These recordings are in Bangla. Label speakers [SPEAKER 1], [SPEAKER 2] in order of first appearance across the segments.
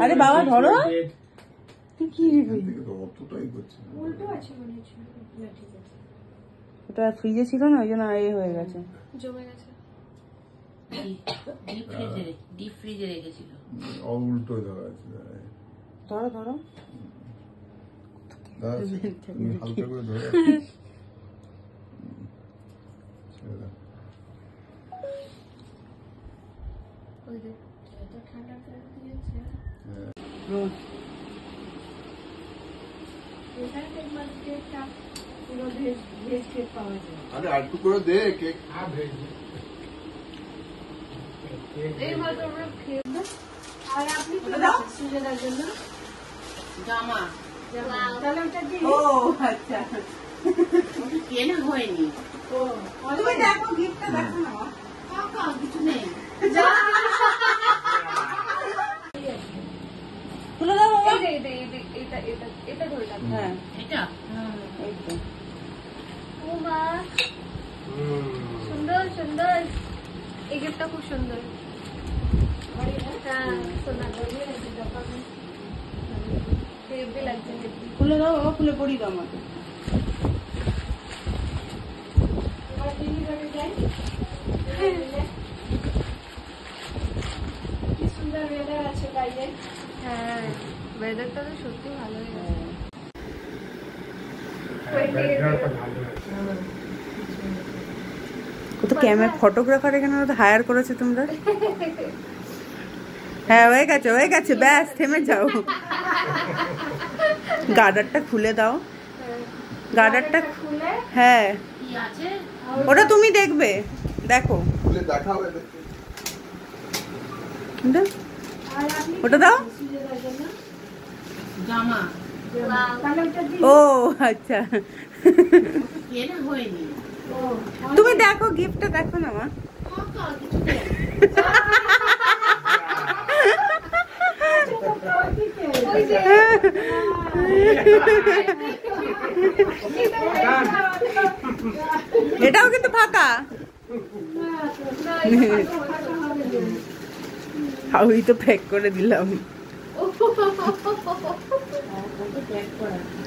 [SPEAKER 1] আরে বাবা ধরো কি ওটা ফ্রিজে ছিল না ওই জন্য এ হয়ে গেছে
[SPEAKER 2] জমে গেছে
[SPEAKER 3] ডিপ ফ্রিজে রেখেছিল
[SPEAKER 4] উল্টো ধরা আছে
[SPEAKER 1] ধরো ধরো
[SPEAKER 4] তুমি হালকা করে ধরো
[SPEAKER 2] ঠান্ডা করে দিয়েছে
[SPEAKER 4] আরে আরেকটু করে দে কেক
[SPEAKER 2] আর আপনি সুজনের জন্য
[SPEAKER 3] জামা
[SPEAKER 2] তাহলে ওটা দিই
[SPEAKER 1] ও আচ্ছা
[SPEAKER 3] কেনা হয়নি
[SPEAKER 1] তুমি দেখো গিফটটা দেখো না
[SPEAKER 3] কাকা কিছু নেই
[SPEAKER 1] তুলে দাও বাবা
[SPEAKER 2] এটা ধরে রাখো
[SPEAKER 1] হ্যাঁ
[SPEAKER 3] এটা
[SPEAKER 1] এই তো
[SPEAKER 2] ও মা সুন্দর সুন্দর এই গিফটটা খুব সুন্দর হ্যাঁ সোনা হেভি লাগছে
[SPEAKER 1] খুলে দাও বাবা খুলে পড়ি দাও আমাকে
[SPEAKER 2] কি সুন্দর ওয়েদার আছে বাইরে হ্যাঁ ওয়েদারটা তো সত্যি ভালোই
[SPEAKER 1] কত ক্যামেরা ফটোগ্রাফার এখানে হায়ার করেছে তোমরা হ্যাঁ হয়ে গেছে ব্যাস থেমে যাও গার্ডারটা খুলে দাও গার্ডারটা
[SPEAKER 2] খুলে
[SPEAKER 1] হ্যাঁ
[SPEAKER 3] কি আছে
[SPEAKER 1] ওটা তুমি দেখবে দেখো
[SPEAKER 4] খুলে দেখাও
[SPEAKER 2] আর আপনি
[SPEAKER 1] ওটা দাও
[SPEAKER 2] সুজনের জন্য
[SPEAKER 3] জামা
[SPEAKER 2] তাহলে ওটা দিই
[SPEAKER 1] ও আচ্ছা
[SPEAKER 3] কেনা হয়নি
[SPEAKER 1] তুমি দেখো গিফটটা দেখো না মা
[SPEAKER 3] কাকা কিছু নেই
[SPEAKER 2] ওই যে
[SPEAKER 1] এটাও কিন্তু ফাঁকা আমি তো প্যাক করে দিলাম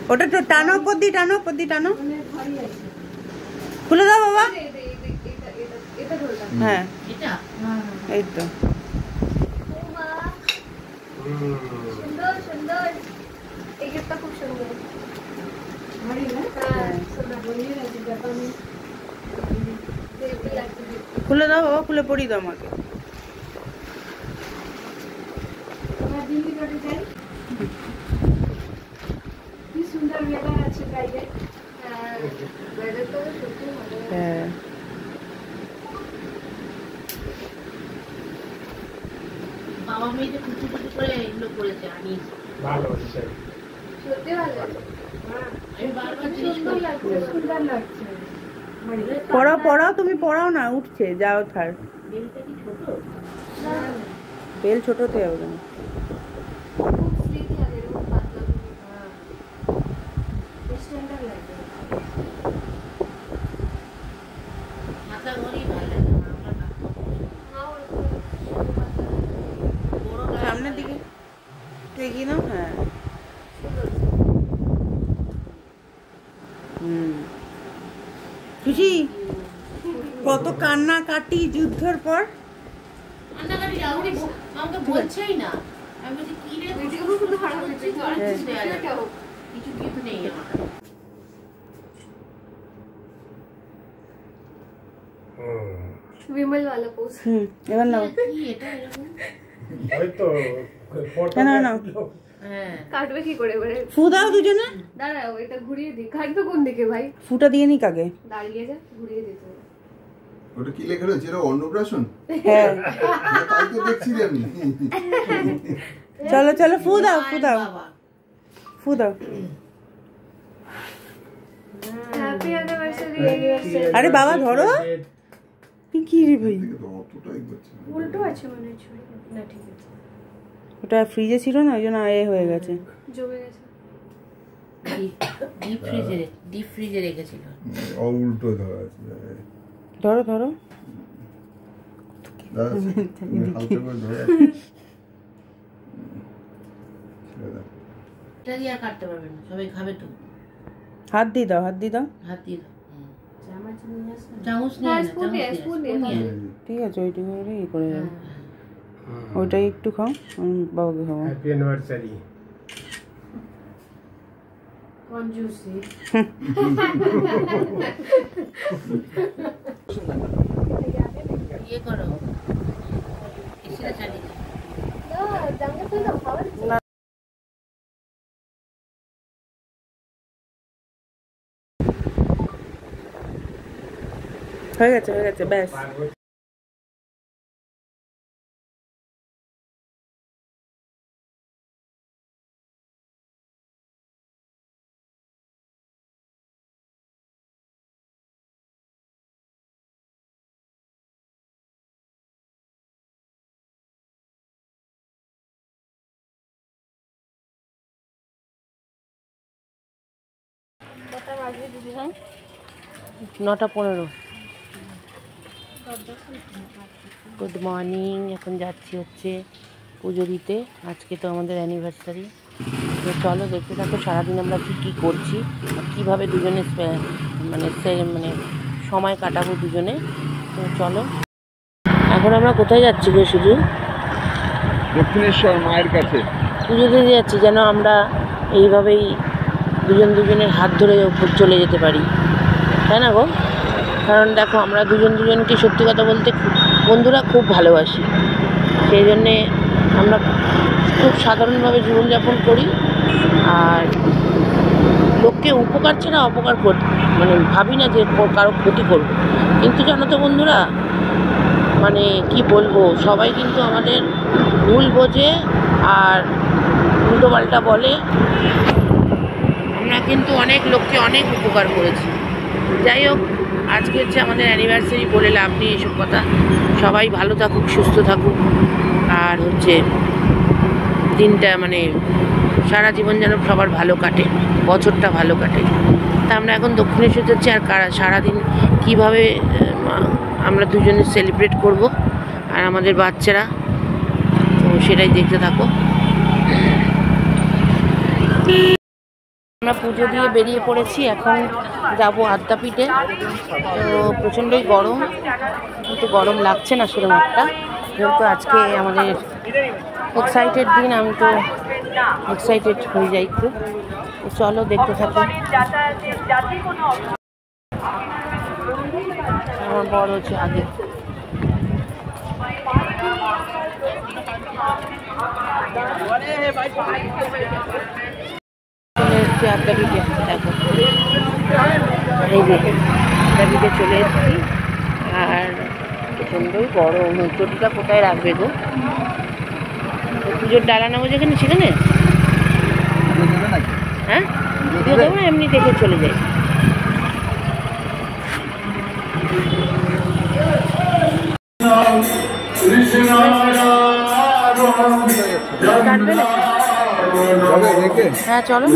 [SPEAKER 1] ওটা তো টানো উপর দিয়ে টানো খুলে দাও বাবা
[SPEAKER 2] এটা ধরে রাখো
[SPEAKER 1] হ্যাঁ
[SPEAKER 3] এটা
[SPEAKER 1] এই তো
[SPEAKER 2] সুন্দর সুন্দর এই গিফটটা খুব সুন্দর হ্যাঁ সোনা বলিয়ে রাখি জাপানি হেভি লাগছে
[SPEAKER 1] খুলে দাও বাবা খুলে পড়ি দাও আমাকে
[SPEAKER 2] তোমার দিল্লি রোডে যাই কি সুন্দর ওয়েদার আছে বাইরে হ্যাঁ ওয়েদারটা তো সত্যি ভালো
[SPEAKER 1] হ্যাঁ
[SPEAKER 3] বাবা মেয়েটা কুচু কুচু করে এগুলো করেছে আনিয়েছে
[SPEAKER 2] সত্যি ভালো
[SPEAKER 3] আমি বারবার
[SPEAKER 2] সুন্দর লাগছে সুন্দর লাগছে
[SPEAKER 1] পড়াও তুমি পড়াও না উঠছে যাও থার
[SPEAKER 3] বেলটা কি ছোট
[SPEAKER 1] বেল ছোটতে হবে না
[SPEAKER 2] খুব স্লিপ লাগে এরকম পাতলা স্ট্যান্ডার্ড লাগে
[SPEAKER 3] মাথা ঘড়ি ভালো লাগে না আমরা না
[SPEAKER 2] না ওরকম পাতলা
[SPEAKER 3] বড়
[SPEAKER 1] সামনের দিকে একটু এগিয়ে নাও হ্যাঁ খুশি কত কান্না কাটি যুদ্ধের পর
[SPEAKER 3] কান্নাকাটি যাওনি আমাকে বলছেই না আমি বলছি কি রে
[SPEAKER 2] ভিডিওগুলো খুব খারাপ হচ্ছে তো আর
[SPEAKER 3] কিছু কিছু নেই আমার
[SPEAKER 2] विमल वाला पोज
[SPEAKER 1] এবার নাও
[SPEAKER 3] কি এটা এরকম
[SPEAKER 1] না
[SPEAKER 3] হ্যাঁ
[SPEAKER 2] কাটবে কি করে এবারে
[SPEAKER 1] ফু দাও দুজনে
[SPEAKER 2] দাঁড়াও এটা ঘুরিয়ে দি কাটবে কোন দিকে ভাই
[SPEAKER 1] ফুটা দিয়ে নিক আগে
[SPEAKER 2] দাঁড়িয়ে যা ঘুরিয়ে দিতে হবে
[SPEAKER 4] ওটা কি লেখা রয়েছে এটা অন্নপ্রাশন
[SPEAKER 1] হ্যাঁ
[SPEAKER 4] তাই তো দেখছি আমি
[SPEAKER 1] চলো ফু দাও ফু দাও
[SPEAKER 2] হ্যাপি অ্যানিভার্সারি
[SPEAKER 1] আরে বাবা ধরো কি রে ভাই
[SPEAKER 4] অতটাই করছে
[SPEAKER 2] উল্টো আছে মনে হচ্ছে না ঠিক আছে
[SPEAKER 1] ওটা ফ্রিজে ছিল না ওই জন্য এ হয়ে গেছে
[SPEAKER 2] জমে গেছে
[SPEAKER 3] ডিপ ফ্রিজে রেখেছিল
[SPEAKER 4] উল্টো ধরা আছে
[SPEAKER 1] ধরো
[SPEAKER 4] তুমি হালকা করে ধরো
[SPEAKER 3] এটা দিয়ে আর কাটতে পারবে না, সবাই খাবে তো।
[SPEAKER 1] হাত দিয়ে দাও, হাত দিয়ে দাও।
[SPEAKER 3] হাত দিয়ে দাও।
[SPEAKER 2] চামচ নিয়ে আসো।
[SPEAKER 3] চামচ নিয়ে
[SPEAKER 2] হ্যাঁ,
[SPEAKER 3] না,
[SPEAKER 2] spoon নিয়ে,
[SPEAKER 3] চামচ
[SPEAKER 2] spoon
[SPEAKER 3] নিয়ে,
[SPEAKER 2] নিয়ে,
[SPEAKER 3] spoon নিয়ে।
[SPEAKER 1] ঠিক আছে, ওইটুকু করে ই করে যাবে।
[SPEAKER 3] হ্যাঁ।
[SPEAKER 1] ওইটাই একটু খাও, আমি বাবাকে খাবো।
[SPEAKER 5] Happy anniversary.
[SPEAKER 2] কঞ্জুসি।
[SPEAKER 3] ইয়ে করো, এসিটা চালিয়ে দাও।
[SPEAKER 1] হয়ে গেছে, হয়ে গেছে, ব্যাস।
[SPEAKER 2] কটা বাজে দিদি ভাই?
[SPEAKER 3] 9:15। Good morning. এখন যাচ্ছি হচ্ছে পুজো দিতে। আজকে তো আমাদের অ্যানিভার্সারি। তো চলো দেখতে থাকো সারাদিন আমরা কী কী করছি, আর কীভাবে দুজনে মানে সময় কাটাবো দুজনে। তো চলো, এখন আমরা কোথায় যাচ্ছি গো? শুধু
[SPEAKER 4] দক্ষিণেশ্বর মায়ের কাছে।
[SPEAKER 3] পুজো দিতে যাচ্ছি, যেন আমরা এইভাবেই দুজনের হাত ধরে উপর চলে যেতে পারি, তাই না গো? কারণ দেখো, আমরা দুজনকে সত্যি কথা বলতে বন্ধুরা খুব ভালোবাসি। সেই জন্যে আমরা খুব সাধারণভাবে জীবনযাপন করি, আর লোককে উপকার ছাড়া অপকার মানে ভাবি না যে কারো ক্ষতি করবো। কিন্তু জানো তো বন্ধুরা, মানে কি বলবো, সবাই কিন্তু আমাদের ভুল বোঝে আর উল্টোপাল্টা বলে। আমরা কিন্তু অনেক লোককে অনেক উপকার করেছি। যাই হোক, আজকে হচ্ছে আমাদের অ্যানিভার্সারি, বলে লাভ নেই এসব কথা। সবাই ভালো থাকুক, সুস্থ থাকুক, আর হচ্ছে দিনটা মানে সারা জীবন যেন সবার ভালো কাটে, বছরটা ভালো কাটে। তা আমরা এখন দক্ষিণেশ্বর যাচ্ছি, আর সারাদিন কীভাবে আমরা দুজনে সেলিব্রেট করব আর আমাদের বাচ্চারা, তো সেটাই দেখতে থাকো। আমরা পুজো দিয়ে বেরিয়ে পড়েছি, এখন যাবো আদ্যাপীঠে। তো প্রচণ্ডই গরম, কিন্তু গরম লাগছে না সেরকম একটা, যেহেতু আজকে আমাদের এক্সাইটেড দিন। আমি তো এক্সাইটেড হয়ে যাই খুব। তো চলো দেখতে থাকো। আমার বড় হচ্ছে আগে। চলে এসছি আদ্যাপীঠে, দেখো এই যে আদ্যাপীঠে চলে এসছি। আর প্রচণ্ডই গরম। চটিটা কোথায় রাখবে গো? পুজোর ডালা নেবো যেখানে, সেখানে হ্যাঁ পুজো দেবো না, এমনি দেখে চলে যাই। কাটবে না? হ্যাঁ চলো।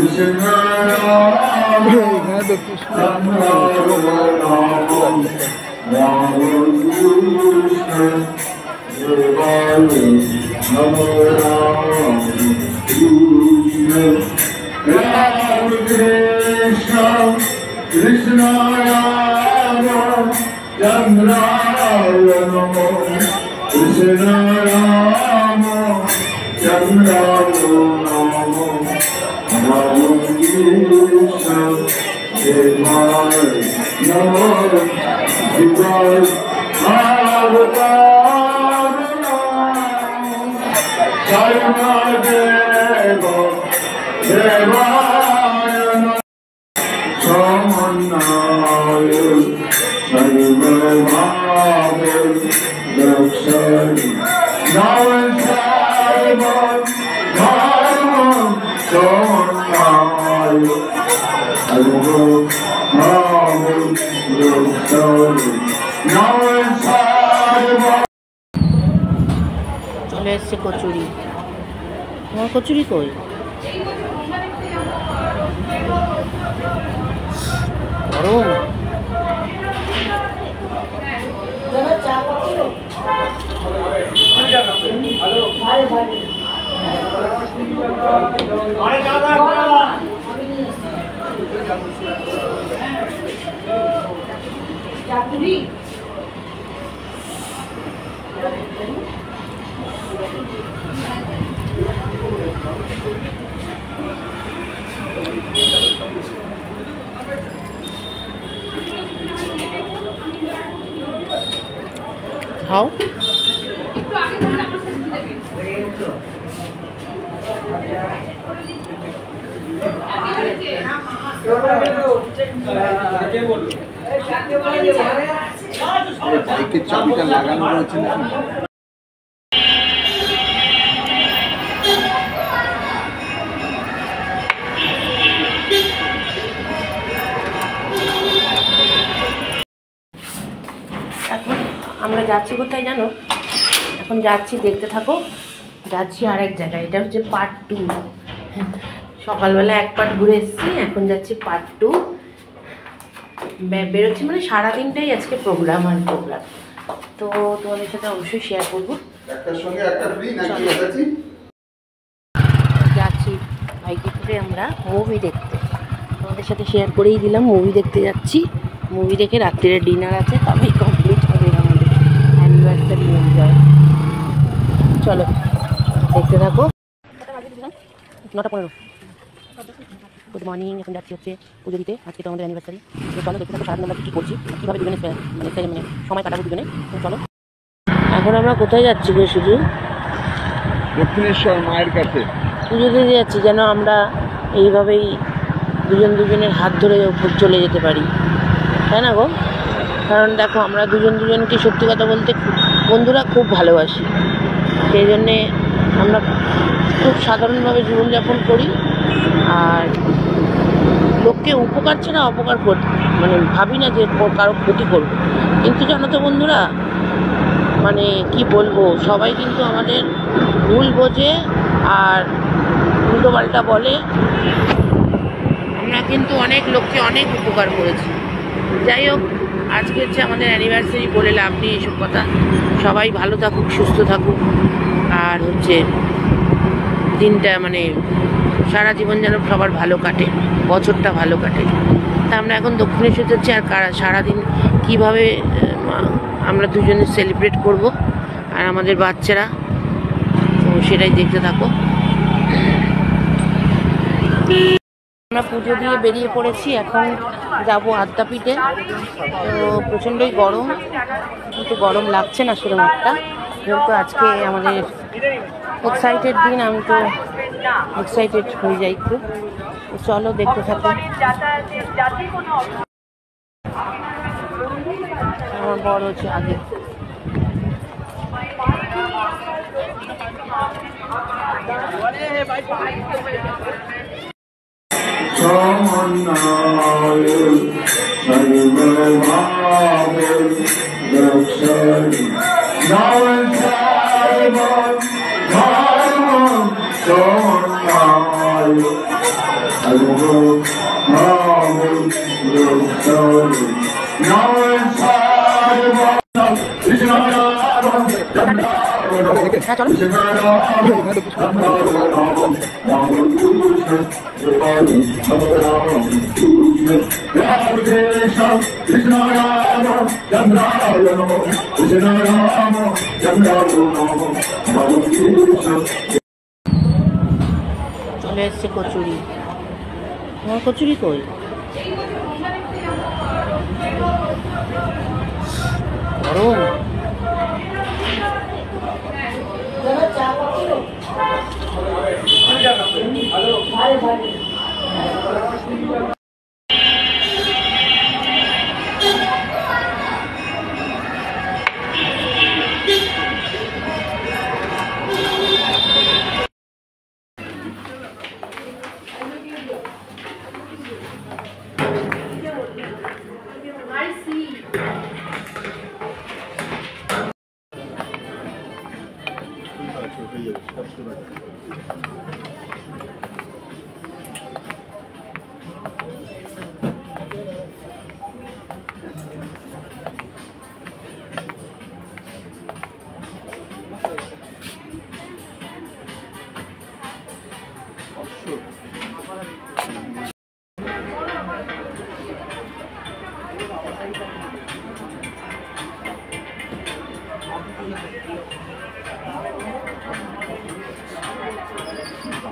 [SPEAKER 3] চলে এসছে কচুরি। তোমার কচুরি কই? গরম। খাও।
[SPEAKER 4] বাইকের চাবিটা লাগানো রয়েছে নাকি?
[SPEAKER 3] এখন আমরা যাচ্ছি কোথায় জানো? এখন যাচ্ছি, দেখতে থাকো। যাচ্ছি আরেক জায়গায়, এটা হচ্ছে পার্ট 2। সকালবেলা এক পার্ট ঘুরে এসেছি, এখন যাচ্ছি পার্ট 2। বেরোচ্ছি মানে সারাদিনটাই আজকে প্রোগ্রাম আর প্রোগ্রাম, তো তোমাদের সাথে অবশ্যই শেয়ার করবো।
[SPEAKER 4] একটার সঙ্গে একটা ফ্রি নাকি যাচ্ছি?
[SPEAKER 3] যাচ্ছি বাইকে করে আমরা মুভি দেখতে, তোমাদের সাথে শেয়ার করেই দিলাম। মুভি দেখতে যাচ্ছি, মুভি দেখে রাত্রিরে ডিনার আছে, তবেই কমপ্লিট হবে আমাদের অ্যানিভার্সারি এনজয়। চলো দেখতে থাকো। 9:15। Good morning. এখন যাচ্ছি হচ্ছে পুজো দিতে, আজকে তো আমাদের অ্যানিভার্সারি। চলো দেখতে থাকো সারাদিন আমরা কী করছি, কীভাবে দুজনে মানে সময় কাটাবো দুজনে। চলো এখন আমরা কোথায় যাচ্ছি গো? শুধু
[SPEAKER 4] দক্ষিণেশ্বর মায়ের কাছে
[SPEAKER 3] পুজো দিতে যাচ্ছি, যেন আমরা এইভাবেই দুজনের হাত ধরে চলে যেতে পারি, তাই না গো? কারণ দেখো আমরা দুজনকে সত্যি কথা বলতে বন্ধুরা খুব ভালোবাসি, সেই জন্যে আমরা খুব সাধারণভাবে জীবনযাপন করি। আর লোককে উপকার ছাড়া অপকার মানে ভাবি না যে কারো ক্ষতি করবো। কিন্তু জানো তো বন্ধুরা, মানে কি বলবো, সবাই কিন্তু আমাদের ভুল বোঝে আর উল্টোপাল্টা বলে। আমরা কিন্তু অনেক লোককে অনেক উপকার করেছি। যাই হোক, আজকে হচ্ছে আমাদের অ্যানিভার্সারি, বলে লাভ নেই এসব কথা। সবাই ভালো থাকুক, সুস্থ থাকুক, আর হচ্ছে দিনটা মানে সারা জীবন যেন সবার ভালো কাটে, বছরটা ভালো কাটে। তা আমরা এখন দক্ষিণেশ্বর যাচ্ছি, আর সারাদিন কীভাবে আমরা দুজনে সেলিব্রেট করব আর আমাদের বাচ্চারা, তো সেটাই দেখতে থাকো। আমরা পুজো দিয়ে বেরিয়ে পড়েছি, এখন যাব আদ্যাপীঠে। তো প্রচণ্ডই গরম, কিন্তু গরম লাগছে না সেরকম একটা, যেহেতু আজকে আমাদের এক্সাইটেড দিন। আমি তো এক্সাইটেড হয়ে যাই খুব। চলো দেখতে থাকো। আমার বড় হচ্ছে আগে। চলে এসছে কচুরি। আমার কচুরি কই? গরম।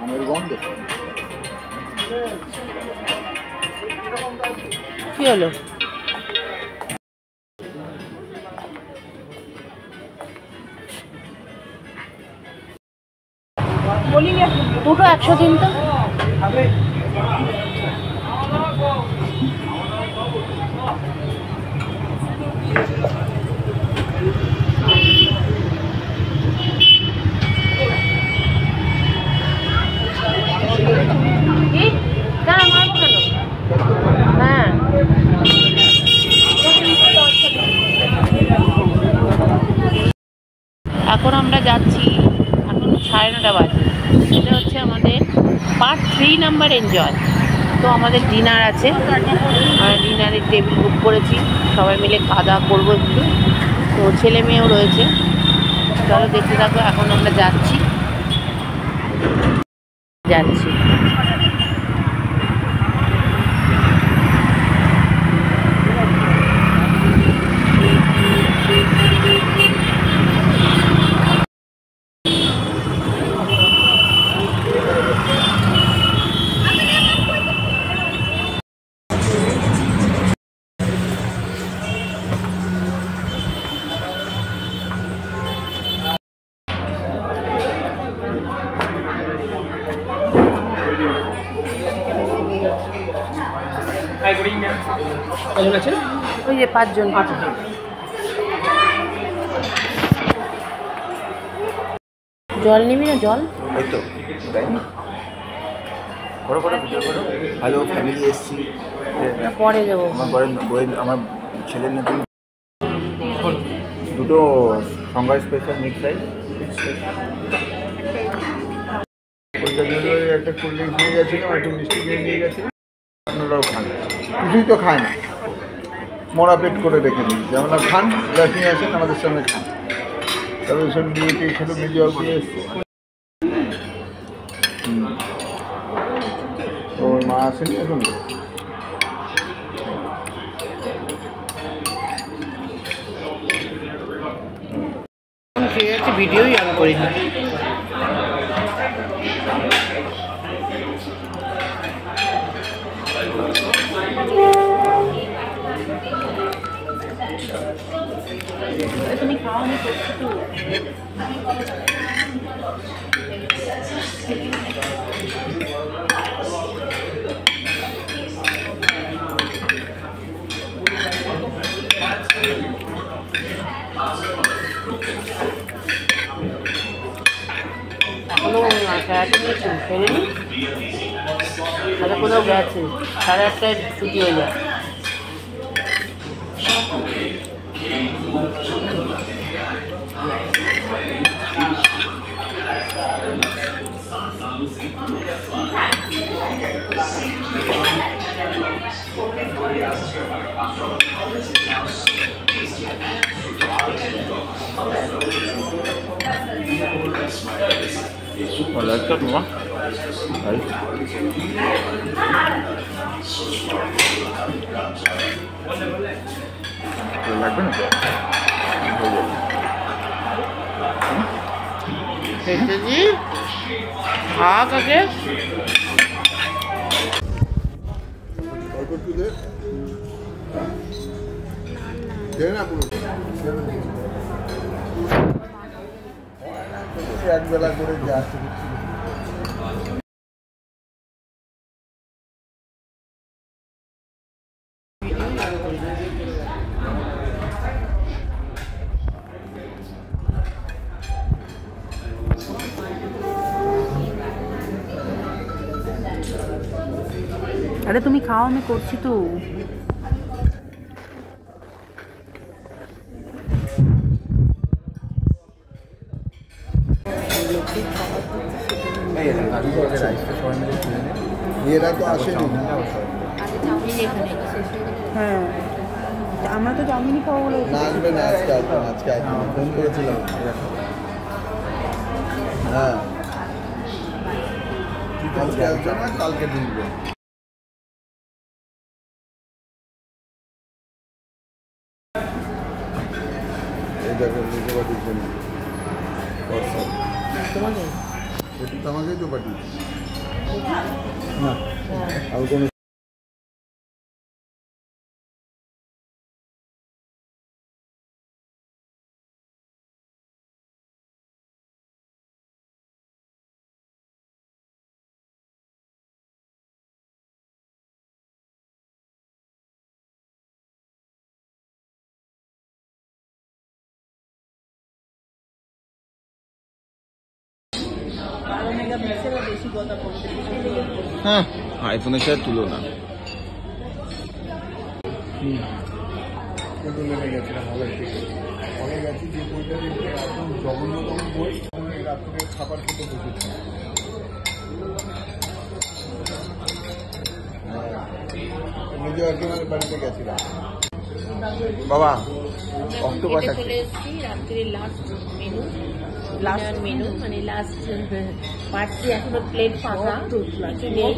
[SPEAKER 4] আমের গন্ধ।
[SPEAKER 3] কি হলো? দুটো 103 তো। কি? দাঁড়া, মারবো কেন? হ্যাঁ। এখন আমরা যাচ্ছি, এখন 9:30 বাজে। এটা হচ্ছে আমাদের পার্ট 3 নাম্বার এনজয়। তো আমাদের ডিনার আছে, ডিনারের টেবিল বুক করেছি, সবাই মিলে খাওয়া দাওয়া করবো একটু। তো ছেলে মেয়েও রয়েছে, চলো দেখতে থাকো। এখন আমরা যাচ্ছি। ওই যে 5 জন। জল নিবি না? জল
[SPEAKER 4] হ্যালো ফ্যামিলি এসছি,
[SPEAKER 3] পরে দেবো।
[SPEAKER 4] আমার ছেলের নতুন দুটো সংজ্ঞা স্পেশাল মিক্স রাইস, একটা কোল্ড ড্রিঙ্কস নিয়ে গেছিলাম, একটু মিষ্টি কিনে নিয়ে গেছিলাম। আপনারাও খান, কিছুই তো খায় না, মরা পেট করে রেখে দিন। যেমন খান, গ্লাস নিয়ে আসেন আমাদের সঙ্গে খান। তবে ওইসব নিয়ে খেলো, মিডিয়া দিয়ে এসছে। ওর মা আসেনি এখন।
[SPEAKER 3] ঠিক আছে, ভিডিওই অন করি না। তুমি খাওয়া আমি করছি তো। এখনো ফেরেনি, তাহলে কোথাও গেছে। 8:30টায় ছুটি হয়ে যায়।
[SPEAKER 4] Hola, Héctor, ¿no? Ahí. লাগবে না?
[SPEAKER 3] খেতেছি, খা কাকে।
[SPEAKER 4] এক বেলা করে যা
[SPEAKER 1] আরে তুমি খাও, আমি করছি তো।
[SPEAKER 4] এরা তো আসেনি।
[SPEAKER 1] হ্যাঁ, আমরা তো চাউমিনই খাবো বলে।
[SPEAKER 4] না আসবে না, আজকে আসবে না, আজকে আসবে না, ফোন করেছিলাম। হ্যাঁ, আজকে আসবে না, কালকে ঢুকবে। দেখো লিখে পাঠিয়েছেন হোয়াটসঅ্যাপ।
[SPEAKER 3] তোমাকে
[SPEAKER 4] এটা তো আমাকেই তো পাঠিয়েছে না আর কোনো হ্যাঁ আইফোনের সাথে তুলনা নেমে গেছিলাম হলের থেকে হলে গেছি যে বইটা দেখতে একদম জঘন্যতম বই রাত্রে খাবার খেতে বসেছি নিজেও একেবারে বাড়িতে গেছিলাম বাবা অক্টোপাস আছে
[SPEAKER 3] চলে এসেছি রাত্রির লাস্ট মেনু লাস্ট মেনু মানে লাস্ট পার্টি এখনো প্লেট ফাঁকা কিছু নেই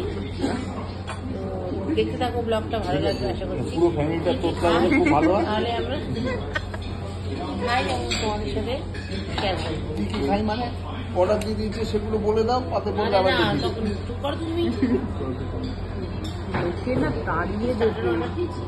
[SPEAKER 3] তো দেখতে থাকো ব্লগটা ভালো লাগবে আশা করছি
[SPEAKER 4] পুরো ফ্যামিলিটা তোর খুব ভালো হয়
[SPEAKER 3] তাহলে আমরা খাই এবং তোমাদের সাথে শেয়ার করবো
[SPEAKER 4] কি কি খাই মানে অর্ডার দিয়ে দিয়েছে সেগুলো বলে দাও পাতে বললে আবার
[SPEAKER 3] না
[SPEAKER 4] দেখি
[SPEAKER 3] তখন চুপ করো তুমি
[SPEAKER 1] লোকে না দাঁড়িয়ে দেখে
[SPEAKER 3] অর্ডার দিয়েছি